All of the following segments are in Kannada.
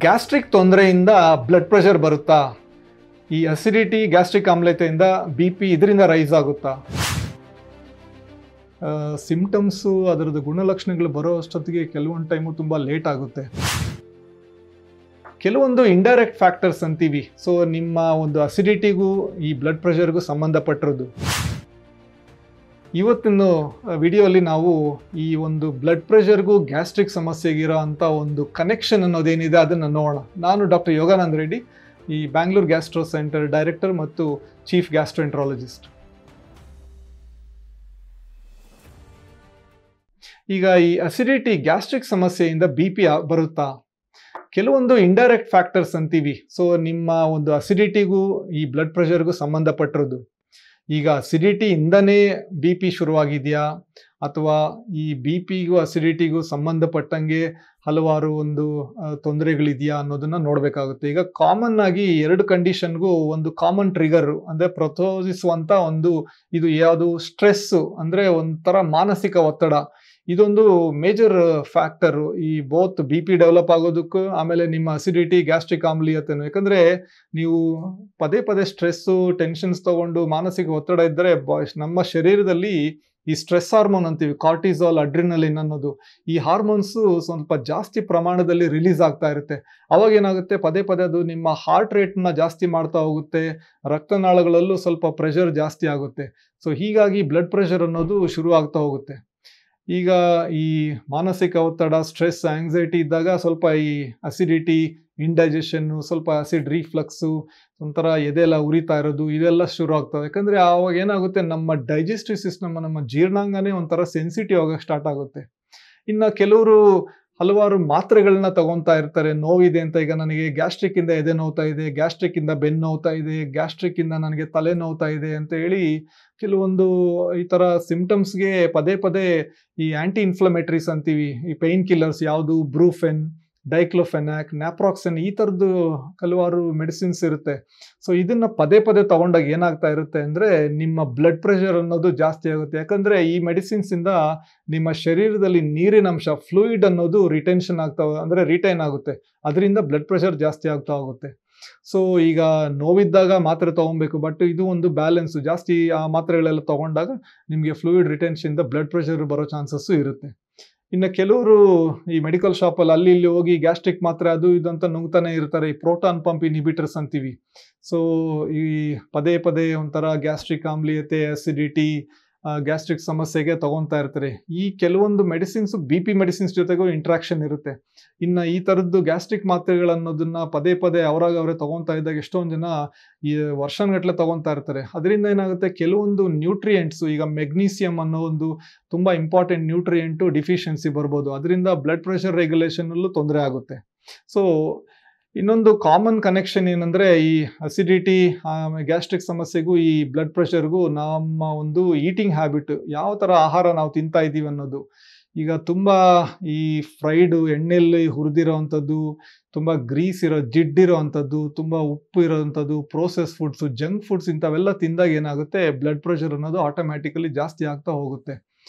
ಗ್ಯಾಸ್ಟ್ರಿಕ್ ತೊಂದರೆಯಿಂದ ಬ್ಲಡ್ ಪ್ರೆಷರ್ ಬರುತ್ತಾ? ಈ ಅಸಿಡಿಟಿ, ಗ್ಯಾಸ್ಟ್ರಿಕ್ ಆಮ್ಲತೆಯಿಂದ ಬಿ ಪಿ ಇದರಿಂದ ರೈಸ್ ಆಗುತ್ತಾ? ಸಿಂಪ್ಟಮ್ಸು ಅದರದ್ದು ಗುಣಲಕ್ಷಣಗಳು ಬರೋ ಅಷ್ಟೊತ್ತಿಗೆ ಕೆಲವೊಂದು ಟೈಮು ತುಂಬ ಲೇಟ್ ಆಗುತ್ತೆ. ಕೆಲವೊಂದು ಇಂಡೈರೆಕ್ಟ್ ಫ್ಯಾಕ್ಟರ್ಸ್ ಅಂತೀವಿ. ಸೊ ನಿಮ್ಮ ಒಂದು ಅಸಿಡಿಟಿಗೂ ಈ ಬ್ಲಡ್ ಪ್ರೆಷರ್ಗೂ ಸಂಬಂಧಪಟ್ಟಿರೋದು. ಇವತ್ತಿನ ವಿಡಿಯೋಲಿ ನಾವು ಈ ಒಂದು ಬ್ಲಡ್ ಪ್ರೆಷರ್ಗೂ ಗ್ಯಾಸ್ಟ್ರಿಕ್ ಸಮಸ್ಯೆಗಿರೋ ಅಂಥ ಒಂದು ಕನೆಕ್ಷನ್ ಅನ್ನೋದೇನಿದೆ ಅದನ್ನು ನೋಡೋಣ. ನಾನು ಡಾಕ್ಟರ್ ಯೋಗಾನಂದ ರೆಡ್ಡಿ, ಈ ಬ್ಯಾಂಗ್ಳೂರ್ ಗ್ಯಾಸ್ಟ್ರೋ ಸೆಂಟರ್ ಡೈರೆಕ್ಟರ್ ಮತ್ತು ಚೀಫ್ ಗ್ಯಾಸ್ಟ್ರೋಎಂಟ್ರಾಲಜಿಸ್ಟ್. ಈಗ ಈ ಅಸಿಡಿಟಿ, ಗ್ಯಾಸ್ಟ್ರಿಕ್ ಸಮಸ್ಯೆಯಿಂದ ಬಿ ಪಿ ಬರುತ್ತಾ? ಕೆಲವೊಂದು ಇಂಡೈರೆಕ್ಟ್ ಫ್ಯಾಕ್ಟರ್ಸ್ ಅಂತೀವಿ. ಸೊ ನಿಮ್ಮ ಒಂದು ಅಸಿಡಿಟಿಗೂ ಈ ಬ್ಲಡ್ ಪ್ರೆಷರ್ಗೂ ಸಂಬಂಧಪಟ್ಟಿರೋದು. ಈಗ ಅಸಿಡಿಟಿಯಿಂದನೇ ಬಿ ಪಿ ಶುರುವಾಗಿದೆಯಾ, ಅಥವಾ ಈ ಬಿ ಪಿಗೂ ಅಸಿಡಿಟಿಗೂ ಸಂಬಂಧಪಟ್ಟಂಗೆ ಹಲವಾರು ಒಂದು ತೊಂದರೆಗಳಿದೆಯಾ ಅನ್ನೋದನ್ನ ನೋಡಬೇಕಾಗುತ್ತೆ. ಈಗ ಕಾಮನ್ ಆಗಿ ಎರಡು ಕಂಡೀಷನ್ಗೂ ಒಂದು ಕಾಮನ್ ಟ್ರಿಗರ್ ಅಂದರೆ ಪ್ರಚೋದಿಸುವಂಥ ಒಂದು ಇದು ಯಾವುದು, ಸ್ಟ್ರೆಸ್ಸು ಅಂದರೆ ಒಂಥರ ಮಾನಸಿಕ ಒತ್ತಡ. ಇದೊಂದು ಮೇಜರ್ ಫ್ಯಾಕ್ಟರು ಈ ಬೋತ್ ಬಿ ಪಿ ಡೆವಲಪ್ ಆಗೋದಕ್ಕೂ, ಆಮೇಲೆ ನಿಮ್ಮ ಅಸಿಡಿಟಿ, ಗ್ಯಾಸ್ಟ್ರಿಕ್ ಆಮ್ಲೀಯತೆನೂ. ಯಾಕಂದರೆ ನೀವು ಪದೇ ಪದೇ ಸ್ಟ್ರೆಸ್ಸು, ಟೆನ್ಷನ್ಸ್ ತಗೊಂಡು ಮಾನಸಿಕ ಒತ್ತಡ ಇದ್ದರೆ ನಮ್ಮ ಶರೀರದಲ್ಲಿ ಈ ಸ್ಟ್ರೆಸ್ ಹಾರ್ಮೋನ್ ಅಂತೀವಿ, ಕಾರ್ಟಿಸಾಲ್, ಅಡ್ರಿನಲಿನ್ ಅನ್ನೋದು, ಈ ಹಾರ್ಮೋನ್ಸು ಸ್ವಲ್ಪ ಜಾಸ್ತಿ ಪ್ರಮಾಣದಲ್ಲಿ ರಿಲೀಸ್ ಆಗ್ತಾ ಇರುತ್ತೆ. ಅವಾಗ ಏನಾಗುತ್ತೆ, ಪದೇ ಪದೇ ಅದು ನಿಮ್ಮ ಹಾರ್ಟ್ ರೇಟ್ನ ಜಾಸ್ತಿ ಮಾಡ್ತಾ ಹೋಗುತ್ತೆ, ರಕ್ತನಾಳಗಳಲ್ಲೂ ಸ್ವಲ್ಪ ಪ್ರೆಷರ್ ಜಾಸ್ತಿ ಆಗುತ್ತೆ. ಸೊ ಹೀಗಾಗಿ ಬ್ಲಡ್ ಪ್ರೆಷರ್ ಅನ್ನೋದು ಶುರು ಆಗ್ತಾ ಹೋಗುತ್ತೆ. ಈಗ ಈ ಮಾನಸಿಕ ಒತ್ತಡ, ಸ್ಟ್ರೆಸ್, ಆಂಗ್ಸೈಟಿ ಇದ್ದಾಗ ಸ್ವಲ್ಪ ಈ ಅಸಿಡಿಟಿ, ಇಂಡೈಜೆಷನ್ನು, ಸ್ವಲ್ಪ ಆಸಿಡ್ ರಿಫ್ಲಕ್ಸು, ಒಂಥರ ಎದೆಲ್ಲ ಉರಿತಾ ಇರೋದು, ಇದೆಲ್ಲ ಶುರು ಆಗ್ತದೆ. ಯಾಕಂದರೆ ಆವಾಗ ಏನಾಗುತ್ತೆ, ನಮ್ಮ ಡೈಜೆಸ್ಟಿವ್ ಸಿಸ್ಟಮ್, ನಮ್ಮ ಜೀರ್ಣಾಂಗನೇ ಒಂಥರ ಸೆನ್ಸಿಟಿವ್ ಆಗಕ್ಕೆ ಸ್ಟಾರ್ಟ್ ಆಗುತ್ತೆ. ಇನ್ನು ಕೆಲವರು ಹಲವಾರು ಮಾತ್ರೆಗಳನ್ನ ತಗೊತಾ ಇರ್ತಾರೆ. ನೋವಿದೆ ಅಂತ, ಈಗ ನನಗೆ ಗ್ಯಾಸ್ಟ್ರಿಕ್ಕಿಂದ ಎದೆ ನೋವ್ತಾ ಇದೆ, ಗ್ಯಾಸ್ಟ್ರಿಕ್ಕಿಂದ ಬೆನ್ನು ನೋವ್ತಾ ಇದೆ, ಗ್ಯಾಸ್ಟ್ರಿಕ್ಕಿಂದ ನನಗೆ ತಲೆ ನೋವ್ತಾ ಇದೆ ಅಂತ ಹೇಳಿ ಕೆಲವೊಂದು ಈ ಥರ ಸಿಂಪ್ಟಮ್ಸ್ಗೆ ಪದೇ ಪದೇ ಈ ಆ್ಯಂಟಿ ಇನ್ಫ್ಲಮೇಟ್ರೀಸ್ ಅಂತೀವಿ, ಈ ಪೇಯ್ನ್ ಕಿಲ್ಲರ್ಸ್, ಯಾವುದು ಬ್ರೂಫೆನ್, ಡೈಕ್ಲೋಫೆನಾಕ್, ನ್ಯಾಪ್ರಾಕ್ಸನ್, ಈ ಥರದ್ದು ಹಲವಾರು ಮೆಡಿಸಿನ್ಸ್ ಇರುತ್ತೆ. ಸೊ ಇದನ್ನು ಪದೇ ಪದೇ ತಗೊಂಡಾಗ ಏನಾಗ್ತಾ ಇರುತ್ತೆ ಅಂದರೆ ನಿಮ್ಮ ಬ್ಲಡ್ ಪ್ರೆಷರ್ ಅನ್ನೋದು ಜಾಸ್ತಿ ಆಗುತ್ತೆ. ಯಾಕಂದರೆ ಈ ಮೆಡಿಸಿನ್ಸಿಂದ ನಿಮ್ಮ ಶರೀರದಲ್ಲಿ ನೀರಿನಂಶ, ಫ್ಲೂಯಿಡ್ ಅನ್ನೋದು ರಿಟೆನ್ಷನ್ ಆಗ್ತಾ, ಅಂದರೆ ರಿಟೈನ್ ಆಗುತ್ತೆ. ಅದರಿಂದ ಬ್ಲಡ್ ಪ್ರೆಷರ್ ಜಾಸ್ತಿ ಆಗ್ತಾ ಹೋಗುತ್ತೆ. ಸೊ ಈಗ ನೋವಿದ್ದಾಗ ಮಾತ್ರೆ ತೊಗೊಬೇಕು, ಬಟ್ ಇದು ಒಂದು ಬ್ಯಾಲೆನ್ಸು. ಜಾಸ್ತಿ ಆ ಮಾತ್ರೆಗಳೆಲ್ಲ ತೊಗೊಂಡಾಗ ನಿಮಗೆ ಫ್ಲೂಯಿಡ್ ರಿಟೆನ್ಷನಿಂದ ಬ್ಲಡ್ ಪ್ರೆಷರ್ ಬರೋ ಚಾನ್ಸಸ್ಸು ಇರುತ್ತೆ. ಇನ್ನು ಕೆಲವರು ಈ ಮೆಡಿಕಲ್ ಶಾಪಲ್ಲಿ ಅಲ್ಲಿ ಇಲ್ಲಿ ಹೋಗಿ ಗ್ಯಾಸ್ಟ್ರಿಕ್ ಮಾತ್ರೆ ಅದು ಇದು ಅಂತ ನುಂಗ್ತಾನೆ ಇರ್ತಾರೆ, ಈ ಪ್ರೋಟಾನ್ ಪಂಪ್ ಇನ್ಹಿಬಿಟರ್ಸ್ ಅಂತೀವಿ. ಸೊ ಈ ಪದೇ ಪದೇ ಒಂಥರ ಗ್ಯಾಸ್ಟ್ರಿಕ್ ಆಮ್ಲೀಯತೆ, ಅಸಿಡಿಟಿ, ಗ್ಯಾಸ್ಟ್ರಿಕ್ ಸಮಸ್ಯೆಗೆ ತಗೊತಾ ಇರ್ತಾರೆ. ಈ ಕೆಲವೊಂದು ಮೆಡಿಸಿನ್ಸು ಬಿ ಪಿ ಮೆಡಿಸಿನ್ಸ್ ಜೊತೆಗೂ ಇಂಟ್ರಾಕ್ಷನ್ ಇರುತ್ತೆ. ಇನ್ನು ಈ ಥರದ್ದು ಗ್ಯಾಸ್ಟ್ರಿಕ್ ಮಾತ್ರೆಗಳನ್ನೋದನ್ನ ಪದೇ ಪದೇ ಅವರೇ ತಗೊತಾ ಇದ್ದಾಗ ಎಷ್ಟೊಂದು ಜನ ಈ ವರ್ಷಗಟ್ಟಲೆ ತಗೊತಾ ಇರ್ತಾರೆ. ಅದರಿಂದ ಏನಾಗುತ್ತೆ, ಕೆಲವೊಂದು ನ್ಯೂಟ್ರಿಯೆಂಟ್ಸು, ಈಗ ಮೆಗ್ನೀಸಿಯಂ ಅನ್ನೋ ಒಂದು ತುಂಬ ಇಂಪಾರ್ಟೆಂಟ್ ನ್ಯೂಟ್ರಿಯೆಂಟು ಡಿಫಿಷಿಯನ್ಸಿ ಬರ್ಬೋದು. ಅದರಿಂದ ಬ್ಲಡ್ ಪ್ರೆಷರ್ ರೆಗ್ಯುಲೇಷನಲ್ಲೂ ತೊಂದರೆ ಆಗುತ್ತೆ. ಸೊ ಇನ್ನೊಂದು ಕಾಮನ್ ಕನೆಕ್ಷನ್ ಏನಂದರೆ ಈ ಅಸಿಡಿಟಿ, ಗ್ಯಾಸ್ಟ್ರಿಕ್ ಸಮಸ್ಯೆಗೂ ಈ ಬ್ಲಡ್ ಪ್ರೆಷರ್ಗೂ ನಮ್ಮ ಒಂದು ಈಟಿಂಗ್ ಹ್ಯಾಬಿಟ್, ಯಾವ ಥರ ಆಹಾರ ನಾವು ತಿಂತಾ ಇದ್ದೀವಿ ಅನ್ನೋದು. ಈಗ ತುಂಬ ಈ ಫ್ರೈಡು, ಎಣ್ಣೆಯಲ್ಲಿ ಹುರಿದಿರೋ ಅಂಥದ್ದು, ತುಂಬ ಗ್ರೀಸ್ ಇರೋ, ಜಿಡ್ಡಿರೋ ಅಂಥದ್ದು, ತುಂಬ ಉಪ್ಪು ಇರೋವಂಥದ್ದು, ಪ್ರೋಸೆಸ್ ಫುಡ್ಸು, ಜಂಕ್ ಫುಡ್ಸ್, ಇಂಥವೆಲ್ಲ ತಿಂದಾಗ ಏನಾಗುತ್ತೆ, ಬ್ಲಡ್ ಪ್ರೆಷರ್ ಅನ್ನೋದು ಆಟೋಮ್ಯಾಟಿಕಲಿ ಜಾಸ್ತಿ ಆಗ್ತಾ ಹೋಗುತ್ತೆ.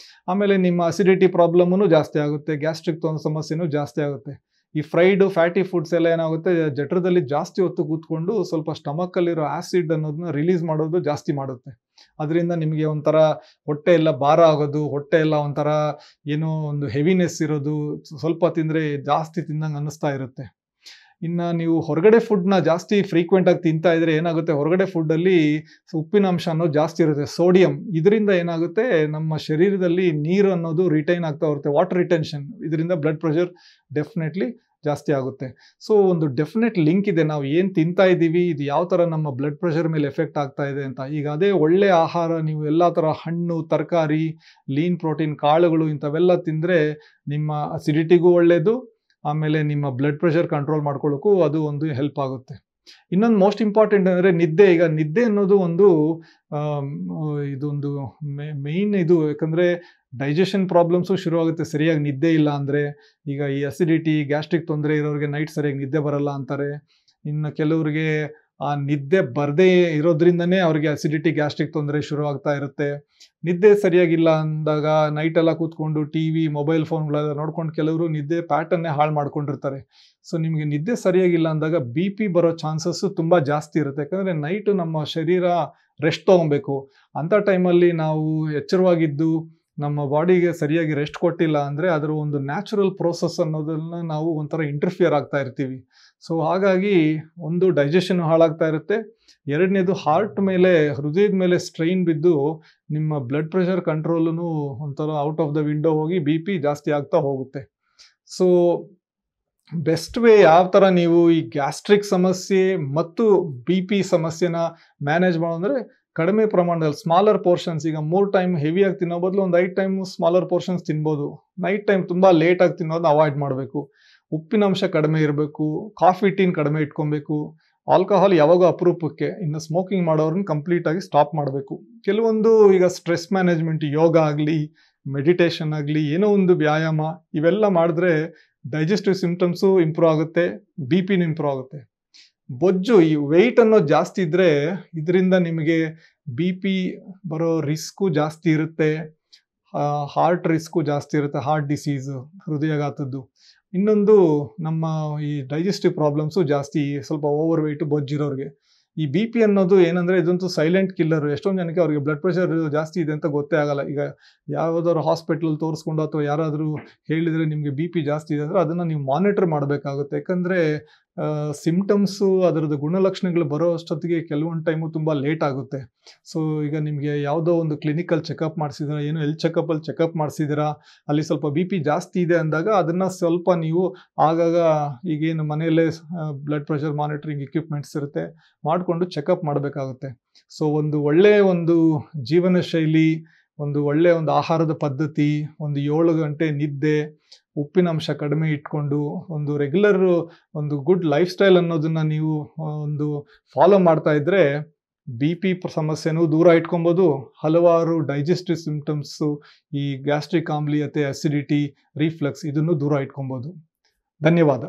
ಆಮೇಲೆ ನಿಮ್ಮ ಅಸಿಡಿಟಿ ಪ್ರಾಬ್ಲಮ್ಮೂ ಜಾಸ್ತಿ ಆಗುತ್ತೆ, ಗ್ಯಾಸ್ಟ್ರಿಕ್ ಸಮಸ್ಯೆನೂ ಜಾಸ್ತಿ ಆಗುತ್ತೆ. ಈ ಫ್ರೈಡು, ಫ್ಯಾಟಿ ಫುಡ್ಸ್ ಎಲ್ಲ ಏನಾಗುತ್ತೆ, ಜಠರದಲ್ಲಿ ಜಾಸ್ತಿ ಹೊತ್ತು ಕೂತ್ಕೊಂಡು ಸ್ವಲ್ಪ ಸ್ಟಮಕ್ಕಲ್ಲಿರೋ ಆ್ಯಸಿಡ್ ಅನ್ನೋದನ್ನ ರಿಲೀಸ್ ಮಾಡೋದು ಜಾಸ್ತಿ ಮಾಡುತ್ತೆ. ಅದರಿಂದ ನಿಮಗೆ ಒಂಥರ ಹೊಟ್ಟೆ ಎಲ್ಲ ಭಾರ ಆಗೋದು, ಹೊಟ್ಟೆ ಎಲ್ಲ ಒಂಥರ ಏನೋ ಒಂದು ಹೆವಿನೆಸ್ ಇರೋದು, ಸ್ವಲ್ಪ ತಿಂದರೆ ಜಾಸ್ತಿ ತಿಂದಂಗೆ ಅನ್ನಿಸ್ತಾ ಇರುತ್ತೆ. ಇನ್ನು ನೀವು ಹೊರಗಡೆ ಫುಡ್ನ ಜಾಸ್ತಿ ಫ್ರೀಕ್ವೆಂಟಾಗಿ ತಿಂತಾ ಇದ್ರೆ ಏನಾಗುತ್ತೆ, ಹೊರಗಡೆ ಫುಡ್ಡಲ್ಲಿ ಉಪ್ಪಿನ ಅಂಶ ಅನ್ನೋದು ಜಾಸ್ತಿ ಇರುತ್ತೆ, ಸೋಡಿಯಂ. ಇದರಿಂದ ಏನಾಗುತ್ತೆ, ನಮ್ಮ ಶರೀರದಲ್ಲಿ ನೀರು ಅನ್ನೋದು ರಿಟೈನ್ ಆಗ್ತಾ ಇರುತ್ತೆ, ವಾಟರ್ ರಿಟೆನ್ಷನ್. ಇದರಿಂದ ಬ್ಲಡ್ ಪ್ರೆಷರ್ ಡೆಫಿನೆಟ್ಲಿ ಜಾಸ್ತಿ ಆಗುತ್ತೆ. ಸೊ ಒಂದು ಡೆಫಿನೆಟ್ ಲಿಂಕ್ ಇದೆ, ನಾವು ಏನು ತಿಂತಾ ಇದ್ದೀವಿ, ಇದು ಯಾವ ಥರ ನಮ್ಮ ಬ್ಲಡ್ ಪ್ರೆಷರ್ ಮೇಲೆ ಎಫೆಕ್ಟ್ ಆಗ್ತಾ ಇದೆ ಅಂತ. ಈಗ ಅದೇ ಒಳ್ಳೆ ಆಹಾರ, ನೀವು ಎಲ್ಲ ಥರ ಹಣ್ಣು, ತರಕಾರಿ, ಲೀನ್ ಪ್ರೋಟೀನ್, ಕಾಳುಗಳು, ಇಂಥವೆಲ್ಲ ತಿಂದರೆ ನಿಮ್ಮ ಅಸಿಡಿಟಿಗೂ ಒಳ್ಳೆಯದು, ಆಮೇಲೆ ನಿಮ್ಮ ಬ್ಲಡ್ ಪ್ರೆಷರ್ ಕಂಟ್ರೋಲ್ ಮಾಡ್ಕೊಳ್ಳೋಕ್ಕೂ ಅದು ಒಂದು ಹೆಲ್ಪ್ ಆಗುತ್ತೆ. ಇನ್ನೊಂದು ಮೋಸ್ಟ್ ಇಂಪಾರ್ಟೆಂಟ್ ಅಂದರೆ ನಿದ್ದೆ. ಈಗ ನಿದ್ದೆ ಅನ್ನೋದು ಒಂದು ಇದೊಂದು ಮೇಯ್ನ್ ಇದು. ಯಾಕಂದರೆ ಡೈಜೆಷನ್ ಪ್ರಾಬ್ಲಮ್ಸು ಶುರುವಾಗುತ್ತೆ ಸರಿಯಾಗಿ ನಿದ್ದೆ ಇಲ್ಲ ಅಂದರೆ. ಈಗ ಈ ಅಸಿಡಿಟಿ, ಗ್ಯಾಸ್ಟ್ರಿಕ್ ತೊಂದರೆ ಇರೋರಿಗೆ ನೈಟ್ ಸರಿಯಾಗಿ ನಿದ್ದೆ ಬರಲ್ಲ ಅಂತಾರೆ. ಇನ್ನು ಕೆಲವರಿಗೆ ಆ ನಿದ್ದೆ ಬರದೇ ಇರೋದ್ರಿಂದನೇ ಅವ್ರಿಗೆ ಅಸಿಡಿಟಿ ಗ್ಯಾಸ್ಟ್ರಿಕ್ ತೊಂದರೆ ಶುರು ಆಗ್ತಾ ಇರುತ್ತೆ. ನಿದ್ದೆ ಸರಿಯಾಗಿಲ್ಲ ಅಂದಾಗ ನೈಟ್ ಎಲ್ಲ ಕೂತ್ಕೊಂಡು ಟಿವಿ ಮೊಬೈಲ್ ಫೋನ್ಗಳೆಲ್ಲ ನೋಡ್ಕೊಂಡು ಕೆಲವರು ನಿದ್ದೆ ಪ್ಯಾಟರ್ನ್ನೇ ಹಾಳು ಮಾಡ್ಕೊಂಡಿರ್ತಾರೆ. ಸೊ ನಿಮಗೆ ನಿದ್ದೆ ಸರಿಯಾಗಿಲ್ಲ ಅಂದಾಗ ಬಿ ಪಿ ಬರೋ ಚಾನ್ಸಸ್ಸು ತುಂಬ ಜಾಸ್ತಿ ಇರುತ್ತೆ. ಯಾಕಂದರೆ ನೈಟು ನಮ್ಮ ಶರೀರ ರೆಸ್ಟ್ ತೊಗೊಬೇಕು. ಅಂಥ ಟೈಮಲ್ಲಿ ನಾವು ಎಚ್ಚರವಾಗಿದ್ದು ನಮ್ಮ ಬಾಡಿಗೆ ಸರಿಯಾಗಿ ರೆಸ್ಟ್ ಕೊಟ್ಟಿಲ್ಲ ಅಂದರೆ ಅದರ ಒಂದು ನ್ಯಾಚುರಲ್ ಪ್ರೋಸೆಸ್ ಅನ್ನೋದನ್ನ ನಾವು ಒಂಥರ ಇಂಟರ್ಫಿಯರ್ ಆಗ್ತಾ ಇರ್ತೀವಿ. ಸೊ ಹಾಗಾಗಿ ಒಂದು ಡೈಜೆಷನ್ ಹಾಳಾಗ್ತಾ ಇರುತ್ತೆ. ಎರಡನೇದು ಹಾರ್ಟ್ ಮೇಲೆ, ಹೃದಯದ ಮೇಲೆ ಸ್ಟ್ರೈನ್ ಬಿದ್ದು ನಿಮ್ಮ ಬ್ಲಡ್ ಪ್ರೆಷರ್ ಕಂಟ್ರೋಲೂ ಒಂಥರ ಔಟ್ ಆಫ್ ದ ವಿಂಡೋ ಹೋಗಿ ಬಿ ಪಿ ಜಾಸ್ತಿ ಆಗ್ತಾ ಹೋಗುತ್ತೆ. ಸೊ ಬೆಸ್ಟ್ ವೇ ಯಾವ ಥರ ನೀವು ಈ ಗ್ಯಾಸ್ಟ್ರಿಕ್ ಸಮಸ್ಯೆ ಮತ್ತು ಬಿ ಪಿ ಸಮಸ್ಯೆನ ಮ್ಯಾನೇಜ್ ಮಾಡೋದಂದರೆ ಕಡಿಮೆ ಪ್ರಮಾಣದಲ್ಲಿ ಸ್ಮಾಲರ್ ಪೋರ್ಷನ್ಸ್. ಈಗ 3 ಟೈಮ್ ಹೆವಿಯಾಗಿ ತಿನ್ನೋ ಬದಲು ಒಂದು 5 ಟೈಮ್ ಸ್ಮಾಲರ್ ಪೋರ್ಷನ್ಸ್ ತಿನ್ಬೋದು. ನೈಟ್ ಟೈಮ್ ತುಂಬ ಲೇಟಾಗಿ ತಿನ್ನೋದನ್ನ ಅವಾಯ್ಡ್ ಮಾಡಬೇಕು. ಉಪ್ಪಿನಂಶ ಕಡಿಮೆ ಇರಬೇಕು. ಕಾಫಿ ಟೀನ್ ಕಡಿಮೆ ಇಟ್ಕೊಬೇಕು. ಆಲ್ಕೋಹಾಲ್ ಯಾವಾಗೂ ಅಪರೂಪಕ್ಕೆ. ಇನ್ನು ಸ್ಮೋಕಿಂಗ್ ಮಾಡೋರನ್ನ ಕಂಪ್ಲೀಟಾಗಿ ಸ್ಟಾಪ್ ಮಾಡಬೇಕು. ಕೆಲವೊಂದು ಈಗ ಸ್ಟ್ರೆಸ್ ಮ್ಯಾನೇಜ್ಮೆಂಟ್, ಯೋಗ ಆಗಲಿ, ಮೆಡಿಟೇಷನ್ ಆಗಲಿ, ಏನೋ ಒಂದು ವ್ಯಾಯಾಮ, ಇವೆಲ್ಲ ಮಾಡಿದ್ರೆ ಡೈಜೆಸ್ಟಿವ್ ಸಿಂಪ್ಟಮ್ಸು ಇಂಪ್ರೂವ್ ಆಗುತ್ತೆ, ಬಿ ಪಿನೂ ಇಂಪ್ರೂವ್ ಆಗುತ್ತೆ. ಬೊಜ್ಜು, ಈ ವೆಯ್ಟ್ ಅನ್ನೋದು ಜಾಸ್ತಿ ಇದ್ದರೆ ಇದರಿಂದ ನಿಮಗೆ ಬಿ ಪಿ ಬರೋ ರಿಸ್ಕು ಜಾಸ್ತಿ ಇರುತ್ತೆ. ಹಾರ್ಟ್ ರಿಸ್ಕು ಜಾಸ್ತಿ ಇರುತ್ತೆ, ಹಾರ್ಟ್ ಡಿಸೀಸು, ಹೃದಯಾಘಾತದ್ದು. ಇನ್ನೊಂದು ನಮ್ಮ ಈ ಡೈಜೆಸ್ಟಿವ್ ಪ್ರಾಬ್ಲಮ್ಸು ಜಾಸ್ತಿ, ಸ್ವಲ್ಪ ಓವರ್ ವೆಯ್ಟು ಬೊಜ್ಜಿರೋರಿಗೆ. ಈ ಬಿ ಪಿ ಅನ್ನೋದು ಏನಂದರೆ ಇದಂತೂ ಸೈಲೆಂಟ್ ಕಿಲ್ಲರು. ಎಷ್ಟೊಂದು ಜನಕ್ಕೆ ಅವ್ರಿಗೆ ಬ್ಲಡ್ ಪ್ರೆಷರ್ ಜಾಸ್ತಿ ಇದೆ ಅಂತ ಗೊತ್ತೇ ಆಗಲ್ಲ. ಈಗ ಯಾವುದಾದ್ರು ಹಾಸ್ಪಿಟ್ಲಲ್ಲಿ ತೋರಿಸ್ಕೊಂಡು ಅಥವಾ ಯಾರಾದರೂ ಹೇಳಿದರೆ ನಿಮಗೆ ಬಿ ಪಿ ಜಾಸ್ತಿ ಇದೆ ಅಂದರೆ ಅದನ್ನು ನೀವು ಮಾನಿಟರ್ ಮಾಡಬೇಕಾಗುತ್ತೆ. ಯಾಕಂದರೆ ಸಿಮ್ಟಮ್ಸು, ಅದರದ್ದು ಗುಣಲಕ್ಷಣಗಳು ಬರೋ ಅಷ್ಟೊತ್ತಿಗೆ ಕೆಲವೊಂದು ಟೈಮು ತುಂಬ ಲೇಟ್ ಆಗುತ್ತೆ. ಸೊ ಈಗ ನಿಮಗೆ ಯಾವುದೋ ಒಂದು ಕ್ಲಿನಿಕಲ್ಲಿ ಚೆಕಪ್ ಮಾಡಿಸಿದ್ದೀರಾ, ಏನೋ ಹೆಲ್ತ್ ಚೆಕಪ್ಪಲ್ಲಿ ಚೆಕಪ್ ಮಾಡಿಸಿದ್ದೀರಾ, ಅಲ್ಲಿ ಸ್ವಲ್ಪ ಬಿ ಪಿ ಜಾಸ್ತಿ ಇದೆ ಅಂದಾಗ ಅದನ್ನು ಸ್ವಲ್ಪ ನೀವು ಆಗಾಗ ಈಗೇನು ಮನೆಯಲ್ಲೇ ಬ್ಲಡ್ ಪ್ರೆಷರ್ ಮಾನಿಟರಿಂಗ್ ಇಕ್ವಿಪ್ಮೆಂಟ್ಸ್ ಇರುತ್ತೆ, ಮಾಡಿಕೊಂಡು ಚೆಕಪ್ ಮಾಡಬೇಕಾಗುತ್ತೆ. ಸೊ ಒಂದು ಒಳ್ಳೆಯ ಒಂದು ಜೀವನ ಶೈಲಿ, ಒಂದು ಒಳ್ಳೆಯ ಒಂದು ಆಹಾರದ ಪದ್ಧತಿ, ಒಂದು 7 ಗಂಟೆ ನಿದ್ದೆ, ಉಪ್ಪಿನಂಶ ಕಡಿಮೆ ಇಟ್ಕೊಂಡು ಒಂದು ರೆಗ್ಯುಲರ್ ಒಂದು ಗುಡ್ ಲೈಫ್ ಸ್ಟೈಲ್ ಅನ್ನೋದನ್ನು ನೀವು ಒಂದು ಫಾಲೋ ಮಾಡ್ತಾ ಇದ್ದರೆ ಬಿ ಪಿ ಸಮಸ್ಯೆನೂ ದೂರ ಇಟ್ಕೊಬೋದು. ಹಲವಾರು ಡೈಜೆಸ್ಟಿವ್ ಸಿಂಪ್ಟಮ್ಸು, ಈ ಗ್ಯಾಸ್ಟ್ರಿಕ್ ಆಮ್ಲೀಯತೆ, ಅಸಿಡಿಟಿ, ರಿಫ್ಲಕ್ಸ್ ಇದನ್ನು ದೂರ ಇಟ್ಕೊಬೋದು. ಧನ್ಯವಾದ.